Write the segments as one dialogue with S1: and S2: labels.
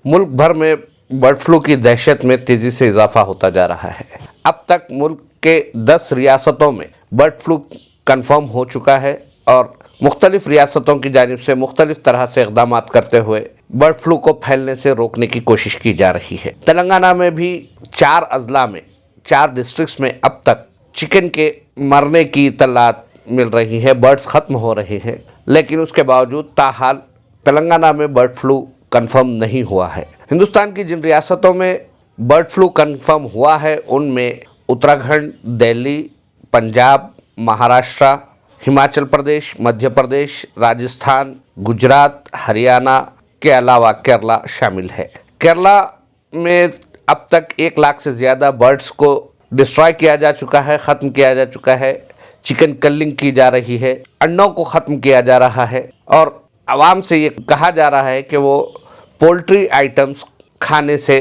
S1: मुल्क भर में बर्ड फ्लू की दहशत में तेजी से इजाफा होता जा रहा है। अब तक मुल्क के 10 रियासतों में बर्ड फ्लू कन्फर्म हो चुका है और मुख्तलिफ रियासतों की जानिब से मुख्तलिफ तरह से इक़दाम करते हुए बर्ड फ्लू को फैलने से रोकने की कोशिश की जा रही है। तेलंगाना में भी 4 अजला में 4 डिस्ट्रिक्ट्स में अब तक चिकन के मरने की इत्तलात मिल रही है, बर्ड्स ख़त्म हो रहे हैं, लेकिन उसके बावजूद ताहाल तेलंगाना में बर्ड फ्लू कंफर्म नहीं हुआ है। हिंदुस्तान की जिन रियासतों में बर्ड फ्लू कंफर्म हुआ है उनमें उत्तराखंड, दिल्ली, पंजाब, महाराष्ट्र, हिमाचल प्रदेश, मध्य प्रदेश, राजस्थान, गुजरात, हरियाणा के अलावा केरला शामिल है। केरला में अब तक 1 लाख से ज़्यादा बर्ड्स को डिस्ट्रॉय किया जा चुका है, ख़त्म किया जा चुका है। चिकन कलिंग की जा रही है, अंडों को ख़त्म किया जा रहा है और आवाम से ये कहा जा रहा है कि वो पोल्ट्री आइटम्स खाने से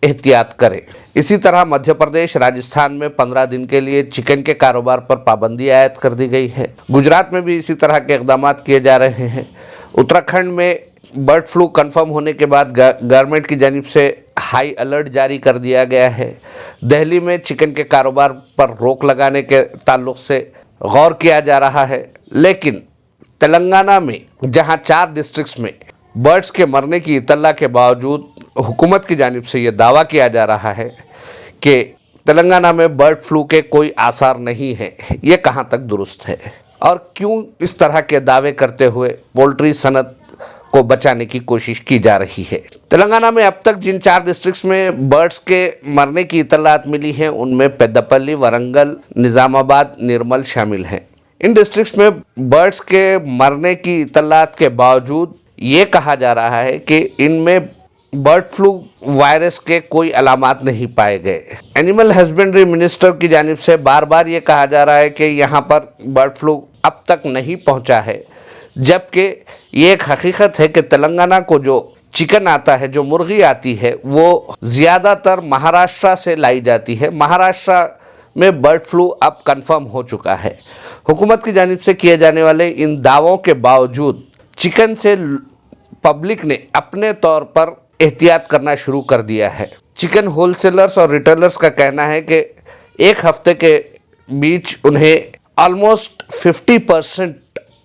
S1: एहतियात करें। इसी तरह मध्य प्रदेश, राजस्थान में 15 दिन के लिए चिकन के कारोबार पर पाबंदी आयद कर दी गई है। गुजरात में भी इसी तरह के इक़दाम किए जा रहे हैं। उत्तराखंड में बर्ड फ्लू कंफर्म होने के बाद गवर्नमेंट की जानिब से हाई अलर्ट जारी कर दिया गया है। दिल्ली में चिकन के कारोबार पर रोक लगाने के ताल्लुक़ से गौर किया जा रहा है, लेकिन तेलंगाना में जहां 4 डिस्ट्रिक्ट्स में बर्ड्स के मरने की इत्तला के बावजूद हुकूमत की जानिब से ये दावा किया जा रहा है कि तेलंगाना में बर्ड फ्लू के कोई आसार नहीं है, ये कहां तक दुरुस्त है और क्यों इस तरह के दावे करते हुए पोल्ट्री सनत को बचाने की कोशिश की जा रही है। तेलंगाना में अब तक जिन 4 डिस्ट्रिक्ट्स में बर्ड्स के मरने की इत्तलात मिली हैं उनमें पेद्दापल्ली, वरंगल, निज़ामाबाद, निर्मल शामिल हैं। इन डिस्ट्रिक्ट्स में बर्ड्स के मरने की इत्तलात के बावजूद ये कहा जा रहा है कि इनमें बर्ड फ्लू वायरस के कोई अलामात नहीं पाए गए। एनिमल हस्बेंड्री मिनिस्टर की जानिब से बार बार ये कहा जा रहा है कि यहाँ पर बर्ड फ्लू अब तक नहीं पहुँचा है, जबकि ये एक हकीकत है कि तेलंगाना को जो चिकन आता है, जो मुर्गी आती है, वो ज़्यादातर महाराष्ट्र से लाई जाती है। महाराष्ट्र में बर्ड फ्लू अब कंफर्म हो चुका है। हुकूमत की जानिब से किए जाने वाले इन दावों के बावजूद चिकन से पब्लिक ने अपने तौर पर एहतियात करना शुरू कर दिया है। चिकन होलसेलर्स और रिटेलर्स का कहना है कि एक हफ्ते के बीच उन्हें ऑलमोस्ट 50%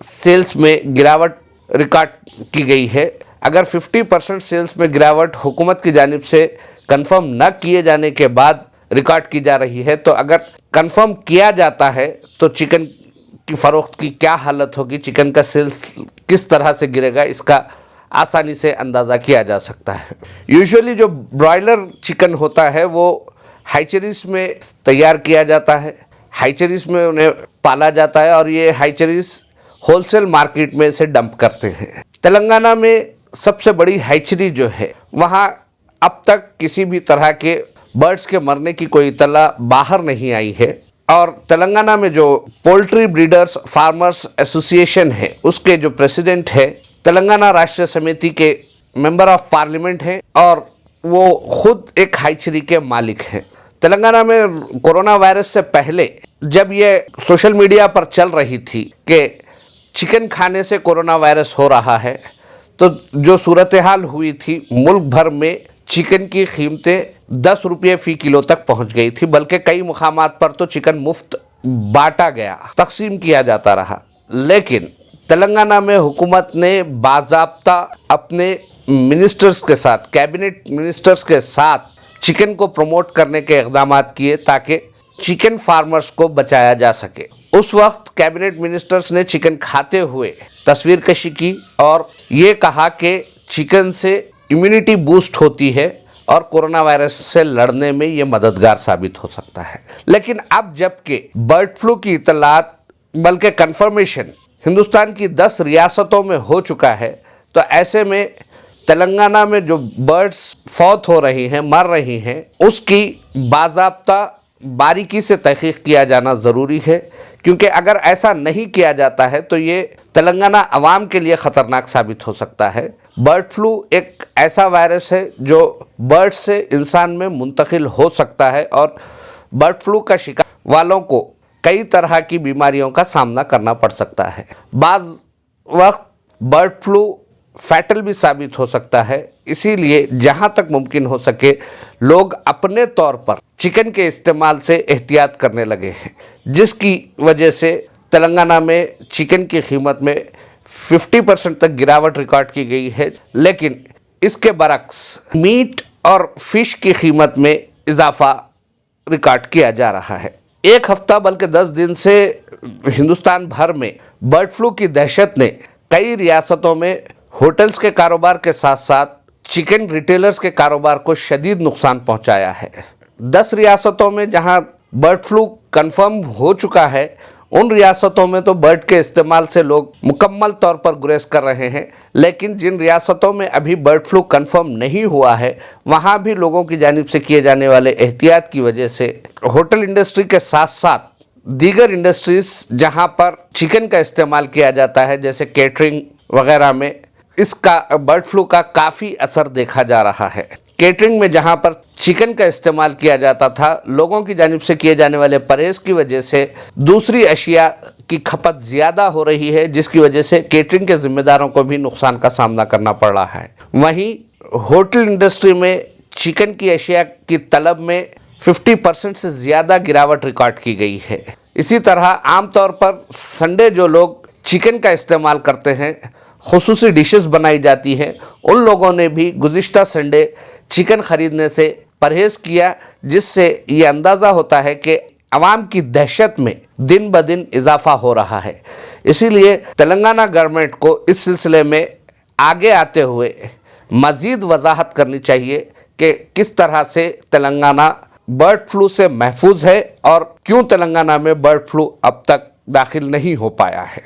S1: सेल्स में गिरावट रिकॉर्ड की गई है। अगर 50% सेल्स में गिरावट हुकूमत की जानिब से कंफर्म न किए जाने के बाद रिकॉर्ड की जा रही है, तो अगर कंफर्म किया जाता है तो चिकन की फ़रोख्त की क्या हालत होगी, चिकन का सेल्स किस तरह से गिरेगा, इसका आसानी से अंदाज़ा किया जा सकता है। यूजुअली जो ब्रॉयलर चिकन होता है वो हैचरीज में तैयार किया जाता है, हैचरीज में उन्हें पाला जाता है और ये हैचरीज होलसेल मार्केट में से डंप करते हैं। तेलंगाना में सबसे बड़ी हैचरी जो है वहाँ अब तक किसी भी तरह के बर्ड्स के मरने की कोई इत्तला बाहर नहीं आई है और तेलंगाना में जो पोल्ट्री ब्रीडर्स फार्मर्स एसोसिएशन है उसके जो प्रेसिडेंट है तेलंगाना राष्ट्रीय समिति के मेंबर ऑफ पार्लियामेंट हैं और वो खुद एक हैचरी के मालिक हैं। तेलंगाना में कोरोना वायरस से पहले जब ये सोशल मीडिया पर चल रही थी कि चिकन खाने से कोरोना वायरस हो रहा है, तो जो सूरत हाल हुई थी, मुल्क भर में चिकन की कीमतें 10 रुपये फ़ी किलो तक पहुंच गई थी, बल्कि कई मुकामात पर तो चिकन मुफ्त बांटा गया, तकसीम किया जाता रहा। लेकिन तेलंगाना में हुकूमत ने बाज़ाब्ता अपने मिनिस्टर्स के साथ, कैबिनेट मिनिस्टर्स के साथ चिकन को प्रमोट करने के इक़दाम किए ताकि चिकन फार्मर्स को बचाया जा सके। उस वक्त कैबिनेट मिनिस्टर्स ने चिकन खाते हुए तस्वीर कशी की और ये कहा कि चिकन से इम्यूनिटी बूस्ट होती है और कोरोना वायरस से लड़ने में ये मददगार साबित हो सकता है। लेकिन अब जबकि बर्ड फ्लू की इत्तलात बल्कि कंफर्मेशन हिंदुस्तान की 10 रियासतों में हो चुका है, तो ऐसे में तेलंगाना में जो बर्ड्स फौत हो रही हैं, मर रही हैं, उसकी बाज़ाब्ता बारीकी से तहक़ीक़ किया जाना ज़रूरी है, क्योंकि अगर ऐसा नहीं किया जाता है तो ये तेलंगाना अवाम के लिए ख़तरनाक साबित हो सकता है। बर्ड फ्लू एक ऐसा वायरस है जो बर्ड से इंसान में मुंतकिल हो सकता है और बर्ड फ्लू का शिकार वालों को कई तरह की बीमारियों का सामना करना पड़ सकता है। बाज़ वक्त बर्ड फ्लू फैटल भी साबित हो सकता है। इसीलिए जहां तक मुमकिन हो सके लोग अपने तौर पर चिकन के इस्तेमाल से एहतियात करने लगे हैं, जिसकी वजह से तेलंगाना में चिकन की कीमत में 50% तक गिरावट रिकॉर्ड की गई है। लेकिन इसके बरक्स मीट और फिश की कीमत में इजाफा रिकॉर्ड किया जा रहा है। एक हफ्ता बल्कि 10 दिन से हिंदुस्तान भर में बर्ड फ्लू की दहशत ने कई रियासतों में होटल्स के कारोबार के साथ साथ चिकन रिटेलर्स के कारोबार को शदीद नुकसान पहुंचाया है। 10 रियासतों में जहां बर्ड फ्लू कंफर्म हो चुका है, उन रियासतों में तो बर्ड के इस्तेमाल से लोग मुकम्मल तौर पर गुरेज कर रहे हैं। लेकिन जिन रियासतों में अभी बर्ड फ्लू कंफर्म नहीं हुआ है, वहाँ भी लोगों की जानिब से किए जाने वाले एहतियात की वजह से होटल इंडस्ट्री के साथ साथ दीगर इंडस्ट्रीज जहाँ पर चिकन का इस्तेमाल किया जाता है, जैसे केटरिंग वगैरह में, इसका बर्ड फ्लू का काफ़ी असर देखा जा रहा है। केटरिंग में जहां पर चिकन का इस्तेमाल किया जाता था, लोगों की जानिब से किए जाने वाले परहेज़ की वजह से दूसरी अशिया की खपत ज़्यादा हो रही है, जिसकी वजह से केटरिंग के ज़िम्मेदारों को भी नुकसान का सामना करना पड़ रहा है। वहीं होटल इंडस्ट्री में चिकन की अशिया की तलब में 50% से ज़्यादा गिरावट रिकॉर्ड की गई है। इसी तरह आमतौर पर संडे जो लोग चिकन का इस्तेमाल करते हैं, खुसूसी डिशेस बनाई जाती हैं, उन लोगों ने भी गुज़िश्ता संडे चिकन ख़रीदने से परहेज़ किया, जिससे ये अंदाज़ा होता है कि अवाम की दहशत में दिन ब दिन इजाफा हो रहा है। इसीलिए तेलंगाना गवर्नमेंट को इस सिलसिले में आगे आते हुए मज़ीद वजाहत करनी चाहिए कि किस तरह से तेलंगाना बर्ड फ्लू से महफूज है और क्यों तेलंगाना में बर्ड फ्लू अब तक दाखिल नहीं हो पाया है।